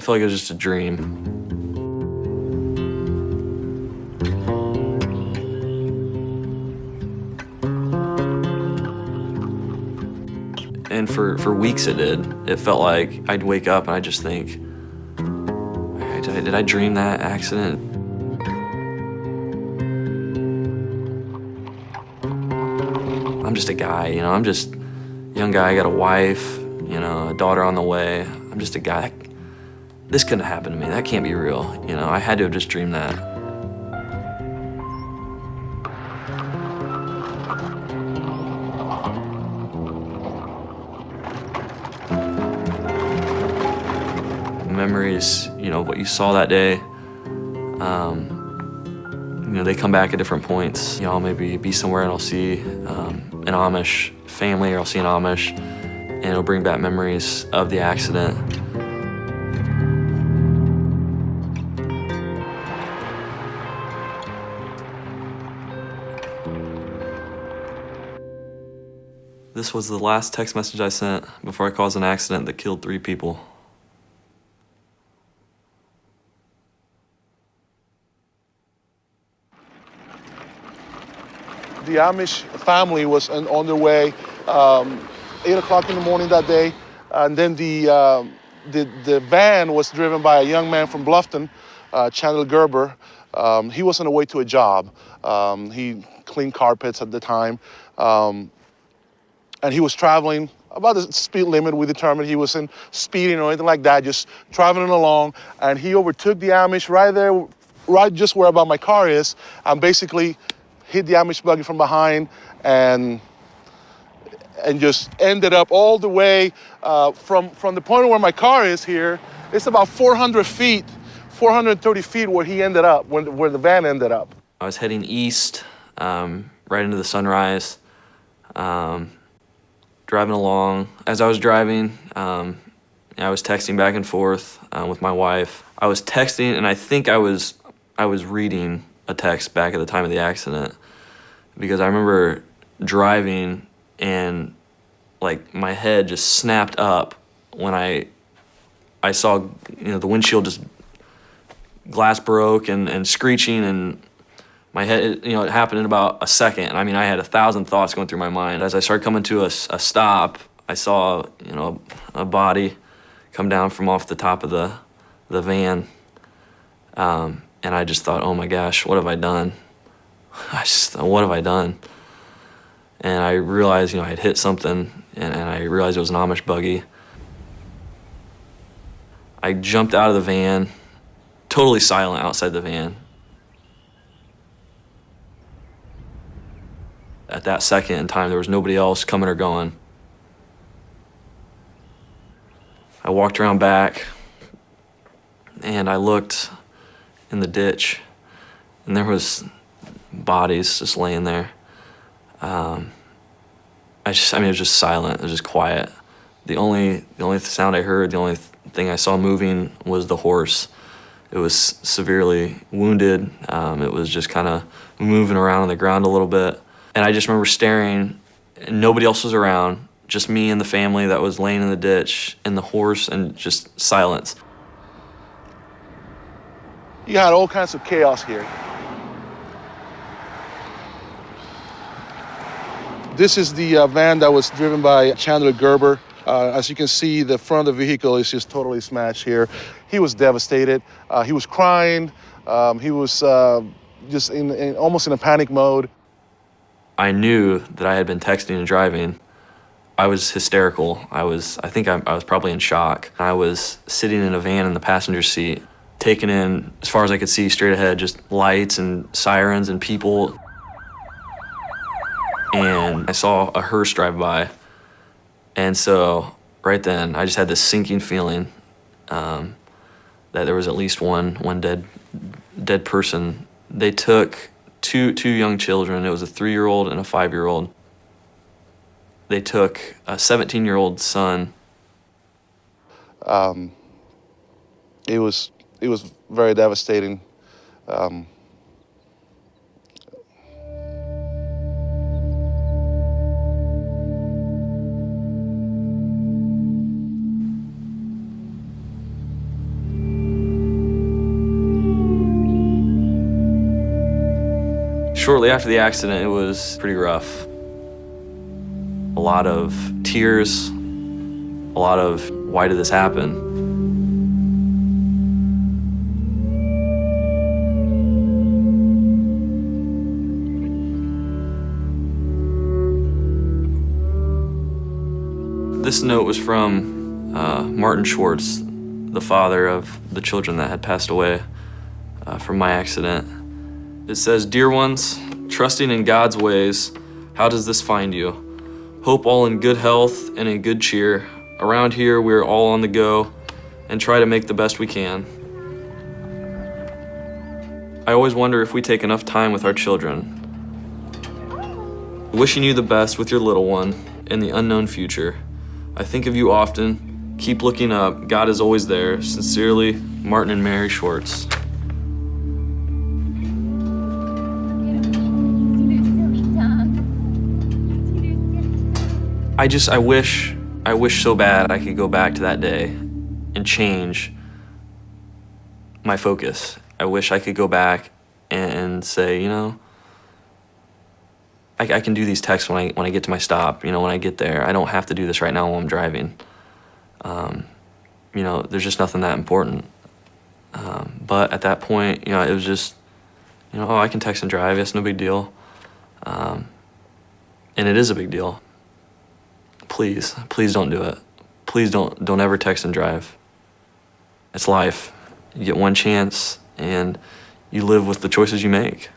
feel like it was just a dream. And for weeks it did. It felt like I'd wake up and I'd just think, did I dream that accident? I'm just a guy, you know, I'm just a young guy, I got a wife, you know, a daughter on the way. I'm just a guy. This couldn't happen to me. That can't be real. You know, I had to have just dreamed that. Memories, you know, what you saw that day, you know, they come back at different points. You know, I'll maybe be somewhere and I'll see an Amish family, or I'll see an Amish, and it'll bring back memories of the accident. This was the last text message I sent before I caused an accident that killed 3 people. The Amish family was on their way 8 o'clock in the morning that day, and then the van was driven by a young man from Bluffton, Chandler Gerber. He was on the way to a job. He cleaned carpets at the time, and he was traveling about the speed limit we determined. He wasn't speeding or anything like that, just traveling along, and he overtook the Amish right there, right just where about my car is, and basically hit the Amish buggy from behind and just ended up all the way from the point where my car is here. It's about 400 feet, 430 feet where he ended up, where the van ended up. I was heading east, right into the sunrise, driving along. As I was driving, I was texting back and forth with my wife. I was texting, and I think I was reading a text back at the time of the accident, because I remember driving and like my head just snapped up when I saw, you know, the windshield just glass broke and screeching, and my head, you know, it happened in about a second. And I mean, I had 1,000 thoughts going through my mind. As I started coming to a stop, I saw, you know, a body come down from off the top of the van. And I just thought, oh my gosh, what have I done? What have I done? And I realized, you know, I had hit something, and I realized it was an Amish buggy. I jumped out of the van, totally silent outside the van. At that second in time, there was nobody else coming or going. I walked around back, and I looked in the ditch, and there was bodies just laying there. It was just silent. It was just quiet. The only sound I heard, the only thing I saw moving was the horse. It was severely wounded. It was just kind of moving around on the ground a little bit. And I just remember staring, and nobody else was around, just me and the family that was laying in the ditch, and the horse, and just silence. You had all kinds of chaos here. This is the van that was driven by Chandler Gerber. As you can see, the front of the vehicle is just totally smashed here. He was devastated. He was crying. He was just almost in a panic mode. I knew that I had been texting and driving. I was hysterical. I think I was probably in shock. I was sitting in a van in the passenger seat, taking in, as far as I could see straight ahead, just lights and sirens and people. And I saw a hearse drive by. And so right then, I just had this sinking feeling that there was at least one dead person. They took two young children. It was a 3-year-old and a 5-year-old. They took a 17-year-old son. It was very devastating. Shortly after the accident, it was pretty rough. A lot of tears, a lot of, why did this happen? This note was from Martin Schwartz, the father of the children that had passed away from my accident. It says, "Dear ones, trusting in God's ways, how does this find you? Hope all in good health and in good cheer. Around here, we're all on the go and try to make the best we can. I always wonder if we take enough time with our children. Wishing you the best with your little one in the unknown future. I think of you often. Keep looking up. God is always there. Sincerely, Martin and Mary Schwartz." I wish so bad I could go back to that day and change my focus. I wish I could go back and say, you know, I can do these texts when I get to my stop, you know, when I get there. I don't have to do this right now while I'm driving. You know, there's just nothing that important. But at that point, you know, it was just, you know, oh, I can text and drive. It's no big deal. And it is a big deal. Please don't do it. Please don't ever text and drive. It's life. You get one chance and you live with the choices you make.